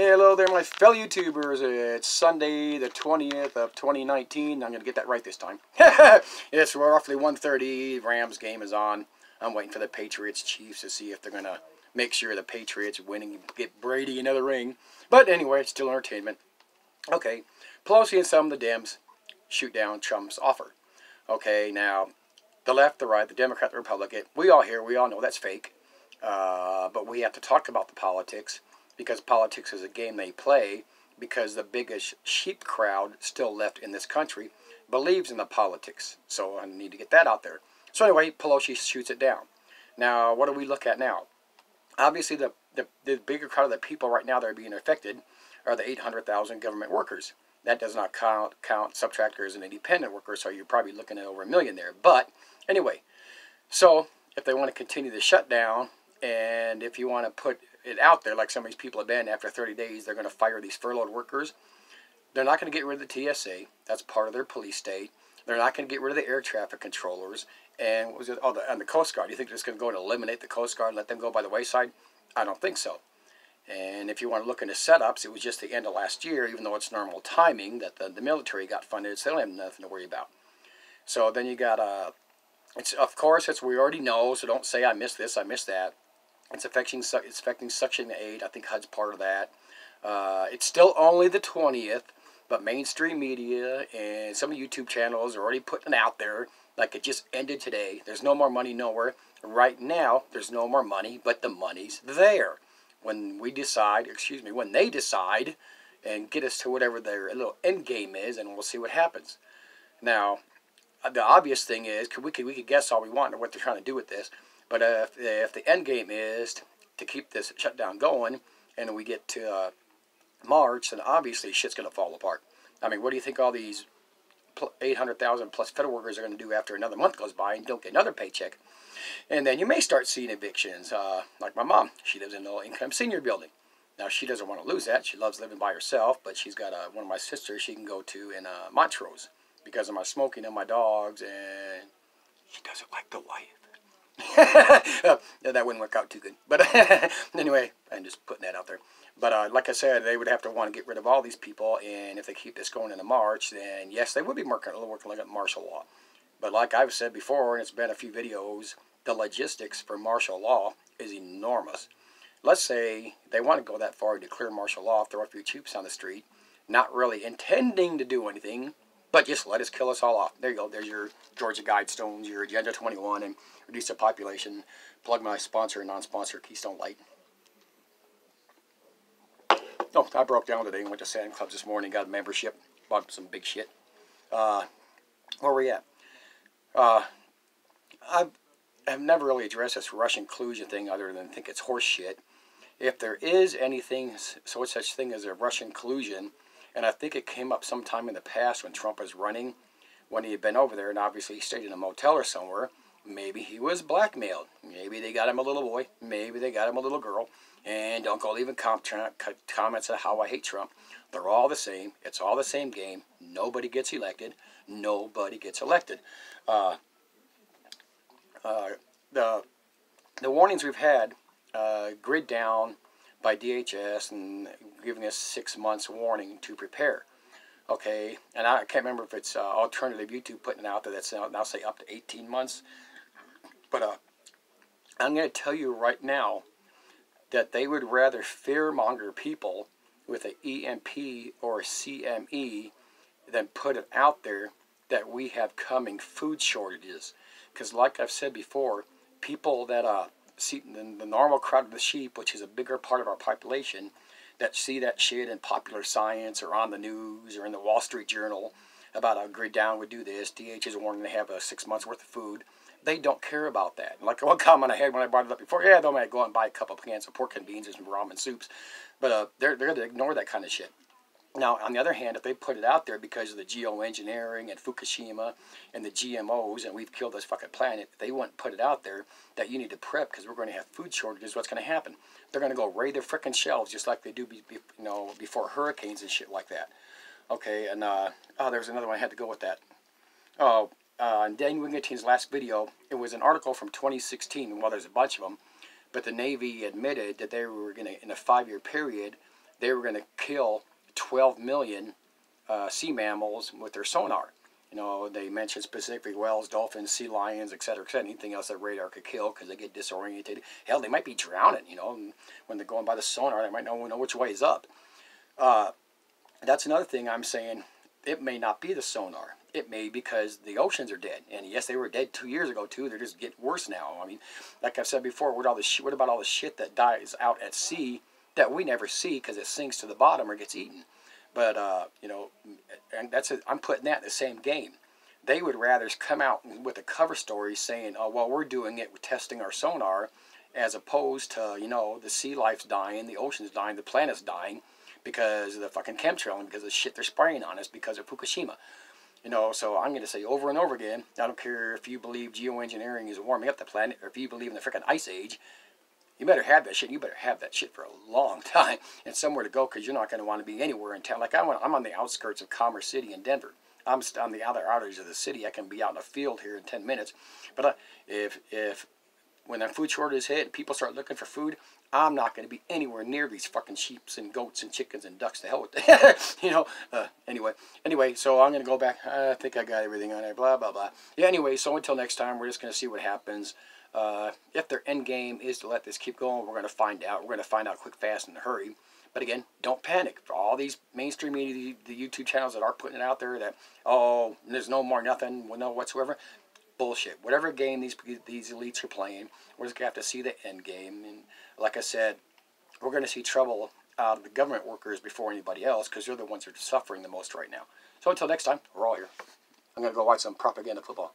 Hello there, my fellow YouTubers. It's Sunday, the 20th of 2019. I'm going to get that right this time. It's roughly 1:30. Rams game is on. I'm waiting for the Patriots-Chiefs to see if they're going to make sure the Patriots win and get Brady another ring. But anyway, it's still entertainment. Okay, Pelosi and some of the Dems shoot down Trump's offer. Okay, now, the left, the right, the Democrat, the Republican, we all know that's fake. But we have to talk about the politics, because politics is a game they play, because the biggest sheep crowd still left in this country believes in the politics. So I need to get that out there. So anyway, Pelosi shoots it down. Now, what do we look at now? Obviously, the bigger crowd of the people right now that are being affected are the 800,000 government workers. That does not count subtractors and independent workers, so you're probably looking at over 1 million there. But anyway, so if they want to continue the shutdown, and if you want to put it out there, like some of these people have been, after 30 days, they're going to fire these furloughed workers. They're not going to get rid of the TSA. That's part of their police state. They're not going to get rid of the air traffic controllers. And what was it? Oh, and the Coast Guard. You think they're just going to go and eliminate the Coast Guard and let them go by the wayside? I don't think so. And if you want to look into setups, it was just the end of last year, even though it's normal timing, that the military got funded, so they don't have nothing to worry about. So then you got, of course, it's we already know, so don't say I missed this, I missed that. It's affecting Section 8. I think HUD's part of that. It's still only the 20th, but mainstream media and some YouTube channels are already putting it out there like it just ended today. There's no more money nowhere. Right now, there's no more money, but the money's there. When we decide, when they decide and get us to whatever their little end game is, and we'll see what happens. Now, the obvious thing is, we could guess all we want or what they're trying to do with this. But if the end game is to keep this shutdown going, and we get to March, then obviously shit's going to fall apart. I mean, what do you think all these 800,000 plus federal workers are going to do after another month goes by and don't get another paycheck? And then you may start seeing evictions, like my mom. She lives in a low-income senior building. Now, she doesn't want to lose that. She loves living by herself, but she's got one of my sisters she can go to in Montrose because of my smoking and my dogs, and she doesn't like the life. That wouldn't work out too good. But anyway, I'm just putting that out there. But like I said, they would have to want to get rid of all these people, and if they keep this going into March, then yes, they would be working like a martial law. But like I've said before, and it's been a few videos, the logistics for martial law is enormous. Let's say they want to go that far to declare martial law, throw a few troops on the street, not really intending to do anything, but just let us kill us all off. There you go. There's your Georgia Guidestones, your Agenda 21, and reduce the population. Plug my sponsor and non-sponsor, Keystone Light. Oh, I broke down today and went to Sand Clubs this morning, got a membership, bought some big shit. Where are we at? I've never really addressed this Russian collusion thing other than think it's horse shit. If there is anything, such thing as a Russian collusion, and I think it came up sometime in the past when Trump was running, when he had been over there, and obviously he stayed in a motel or somewhere. Maybe he was blackmailed. Maybe they got him a little boy. Maybe they got him a little girl. And don't go leaving comments on how I hate Trump. They're all the same. It's all the same game. Nobody gets elected. Nobody gets elected. The warnings we've had, grid down by DHS and giving us 6 months warning to prepare. Okay, and I can't remember if it's alternative YouTube putting it out there that's now say up to 18 months. But I'm going to tell you right now that they would rather fearmonger people with an EMP or a CME than put it out there that we have coming food shortages. Because like I've said before, people that see the normal crowd of the sheep, which is a bigger part of our population, that see that shit in Popular Science or on the news or in the Wall Street Journal about a grid down would do this, DH is warning to have 6 months worth of food. They don't care about that. Like one comment I had when I brought it up before, yeah, they might go out and buy a couple of cans of pork and beans and some ramen soups. But they're going to ignore that kind of shit. Now, on the other hand, if they put it out there because of the geoengineering and Fukushima and the GMOs and we've killed this fucking planet, they wouldn't put it out there that you need to prep because we're going to have food shortages. What's going to happen? They're going to go raid their frickin' shelves just like they do before hurricanes and shit like that. Okay, and there's another one I had to go with that. Oh, in Dane Wigington's last video, it was an article from 2016. Well, there's a bunch of them, but the Navy admitted that they were going to, in a 5-year period, they were going to kill 12 million sea mammals with their sonar. You know, they mentioned specifically whales, dolphins, sea lions, etc., etc., anything else that radar could kill because they get disoriented. Hell, they might be drowning, you know, and when they're going by the sonar, they might know which way is up. That's another thing I'm saying. It may not be the sonar. It may because the oceans are dead. And yes, they were dead 2 years ago, too. They're just getting worse now. I mean, like I've said before, what about all the shit that dies out at sea that we never see because it sinks to the bottom or gets eaten? But, you know, and I'm putting that in the same game. They would rather come out with a cover story saying, oh, well, we're doing it, we're testing our sonar, as opposed to, you know, the sea life's dying, the ocean's dying, the planet's dying because of the fucking chemtrail and because of the shit they're spraying on us because of Fukushima. You know, so I'm going to say over and over again, I don't care if you believe geoengineering is warming up the planet or if you believe in the freaking ice age, you better have that shit. You better have that shit for a long time and somewhere to go because you're not going to want to be anywhere in town. Like I'm on the outskirts of Commerce City in Denver. I'm on the other outage of the city. I can be out in a field here in 10 minutes. But if when the food shortage hit and people start looking for food, I'm not going to be anywhere near these fucking sheep and goats and chickens and ducks. To hell with that. You know, anyway, so I'm going to go back. I think I got everything on there, blah, blah, blah. Yeah, anyway, so until next time, we're just going to see what happens. If their end game is to let this keep going, we're going to find out. We're going to find out quick, fast, and in a hurry. But again, don't panic. For all these mainstream media, the YouTube channels that are putting it out there that, oh, there's no more nothing, no whatsoever. Bullshit. Whatever game these elites are playing, we're just going to have to see the end game. And like I said, we're going to see trouble out of the government workers before anybody else because they're the ones that are suffering the most right now. So until next time, we're all here. I'm going to go watch some propaganda football.